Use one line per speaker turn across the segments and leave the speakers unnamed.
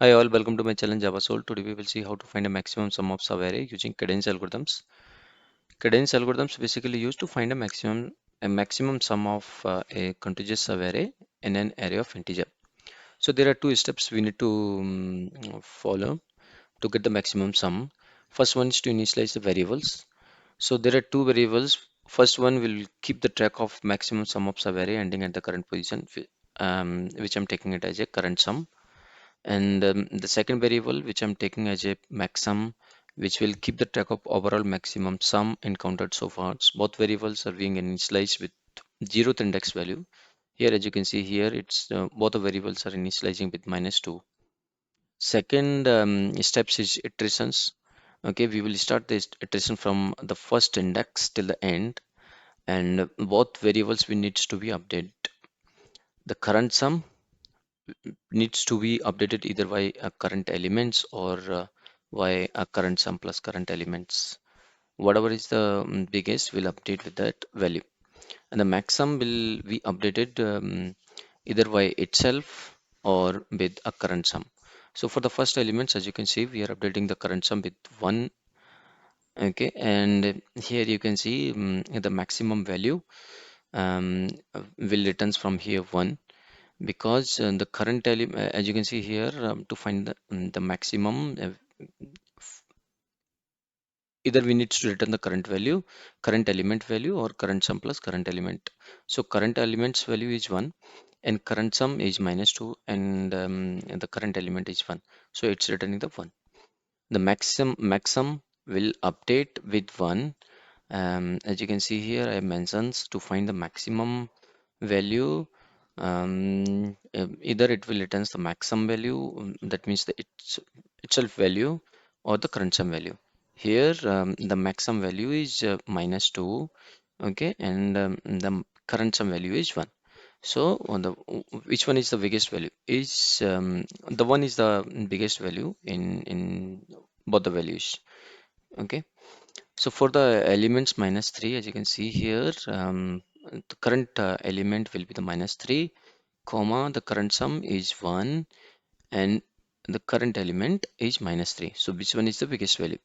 Hi all, welcome to my challenge Java Soul. Today we will see how to find a maximum sum of subarray using Kadane algorithms. Kadane algorithms basically used to find a maximum sum of a contiguous subarray in an array of integer. So there are two steps we need to follow to get the maximum sum. First one is to initialize the variables. So there are two variables. First one will keep the track of maximum sum of subarray ending at the current position, which I'm taking it as a current sum, and the second variable which I'm taking as a maxsum, which will keep the track of overall maximum sum encountered so far. Both variables are being initialized with zeroth index value. Here, as you can see here, it's both the variables are initializing with -2. Second steps is iterations. Okay, we will start this iteration from the first index till the end, and both variables we needs to be updated. The current sum needs to be updated either by current elements or by a current sum plus current elements. Whatever is the biggest will update with that value. And the maxsum will be updated either by itself or with a current sum. So for the first elements, as you can see, we are updating the current sum with 1. Okay, and here you can see the maximum value will returns from here 1, because the current element, as you can see here, to find the maximum, either we need to return the current value, current element value, or current sum plus current element. So current element's value is 1 and current sum is -2, and the current element is 1, so it's returning the 1. The maximum will update with 1. As you can see here, I mentions to find the maximum value, either it will returns the maximum value, that means the itself value, or the current sum value. Here the maximum value is -2, okay, and the current sum value is 1. So on the which one is the biggest value is the one is the biggest value in both the values. Okay, so for the elements -3, as you can see here, the current element will be the -3, comma, the current sum is 1, and the current element is -3. So which one is the biggest value?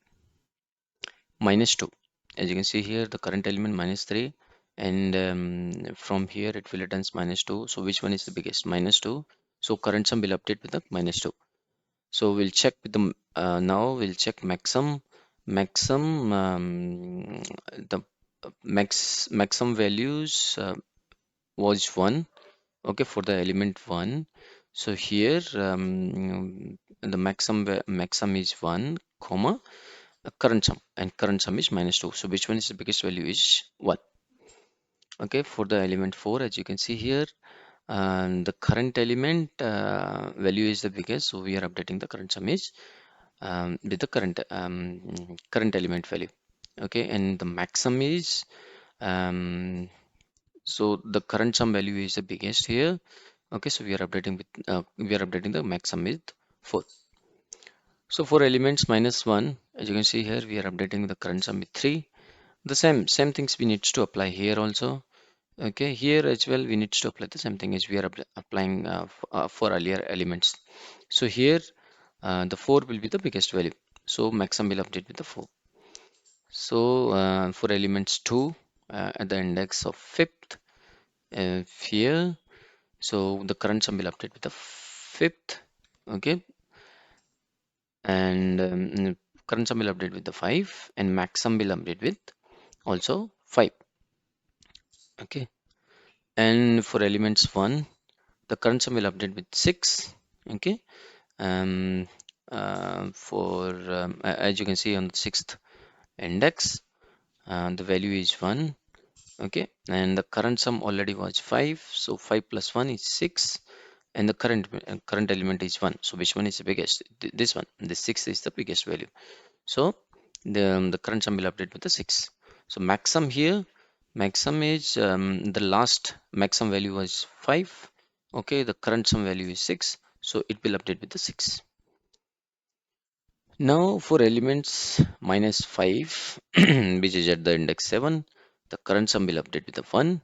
-2. As you can see here, the current element -3, and from here it will returns -2. So which one is the biggest? -2. So current sum will update with the -2. So we'll check with the now we'll check maximum the maximum values was 1, okay, for the element 1. So here the maximum is 1, comma, current sum, and current sum is -2. So which one is the biggest value is 1. Okay, for the element 4, as you can see here, and the current element value is the biggest, so we are updating the current sum is with the current element value. Okay, and the maximum is so the current sum value is the biggest here. Okay, so we are updating the maximum with 4. So for elements -1, as you can see here, we are updating the current sum with 3. The same things we need to apply here also. Okay, here as well we need to apply the same thing as we are applying for earlier elements. So here the 4 will be the biggest value. So maximum will update with the 4. So for elements 2 at the index of 5th here, so the current sum will update with the 5th. Okay, and current sum will update with the 5, and maximum will update with also 5. Okay, and for elements 1, the current sum will update with 6. Okay, um, as you can see on the 6th index, the value is 1. Okay, and the current sum already was 5, so 5 plus 1 is 6, and the current element is 1. So which one is the biggest? This one, the 6 is the biggest value. So the current sum will update with the 6. So maximum here, maximum is the last maximum value was 5. Okay, the current sum value is 6, so it will update with the 6. Now for elements -5, which is at the index 7, the current sum will update with the 1.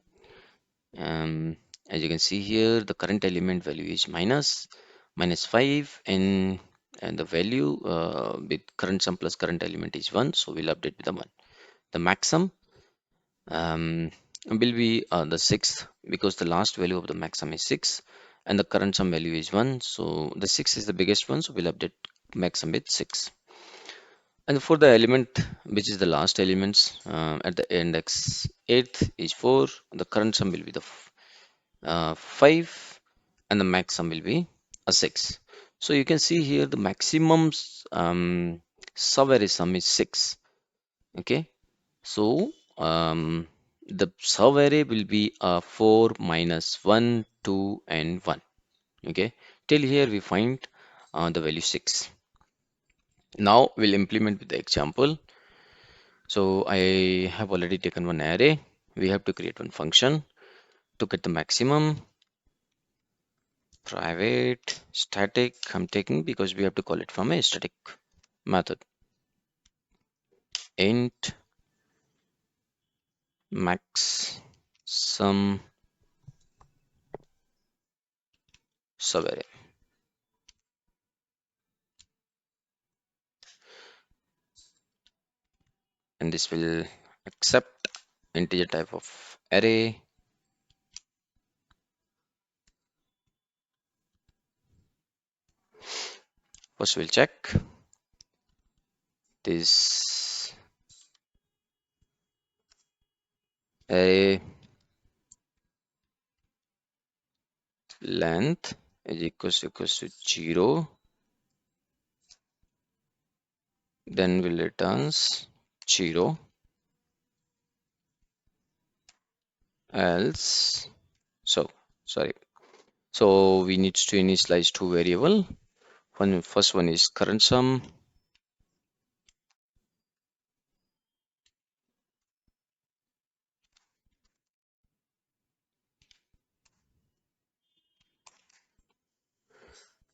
As you can see here, the current element value is minus 5, and the value with current sum plus current element is 1, so we'll update with the 1. The maximum um, will be the sixth, because the last value of the maximum is 6 and the current sum value is 1, so the 6 is the biggest one, so we'll update maximum with 6. And for the element which is the last elements at the index 8th is 4, the current sum will be the 5 and the max sum will be a 6. So you can see here the maximum subarray sum is 6. Okay, so the subarray will be 4 minus 1, 2 and 1. Okay, till here we find the value 6. Now we'll implement with the example. So I have already taken one array. We have to create one function to get the maximum. Private static I'm taking because we have to call it from a static method. Int max sum subarray, and this will accept integer type of array. First we'll check this array length is equals to 0, then we'll returns 0, else sorry. So we need to initialize two variable. First one is current sum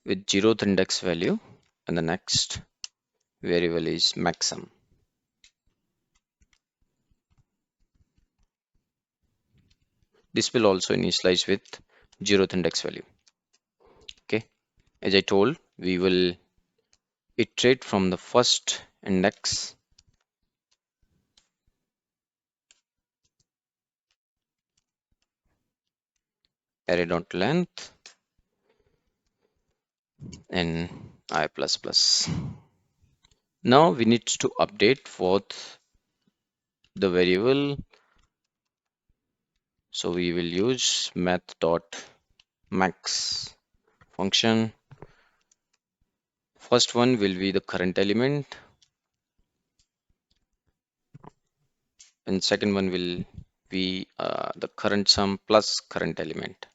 with 0th index value, and the next variable is maximum. This will also initialize with 0th index value. Okay, as I told, we will iterate from the first index array dot length and I plus plus. Now we need to update both the variable, so we will use math dot max function. First one will be the current element, and second one will be the current sum plus current element.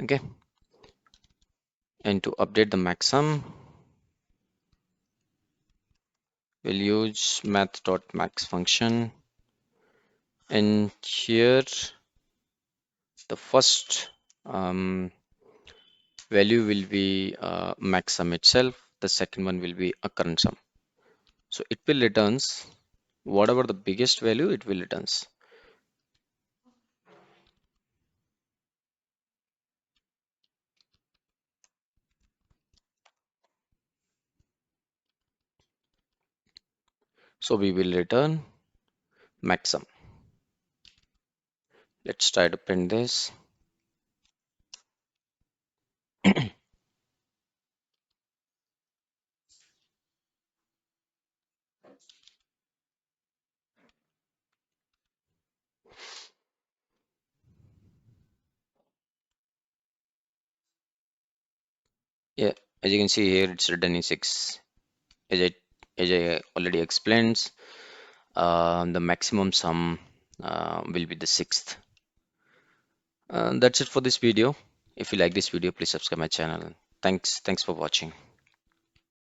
Okay, and to update the maximum, we'll use math.max function, and here the first value will be maximum itself, the second one will be a current sum, so it will returns whatever the biggest value it will returns. So we will return maximum. Let's try to print this. Yeah, as you can see here, it's written in 6. As I, as I already explained, the maximum sum will be the 6th. That's it for this video. If you like this video, please subscribe my channel. Thanks for watching.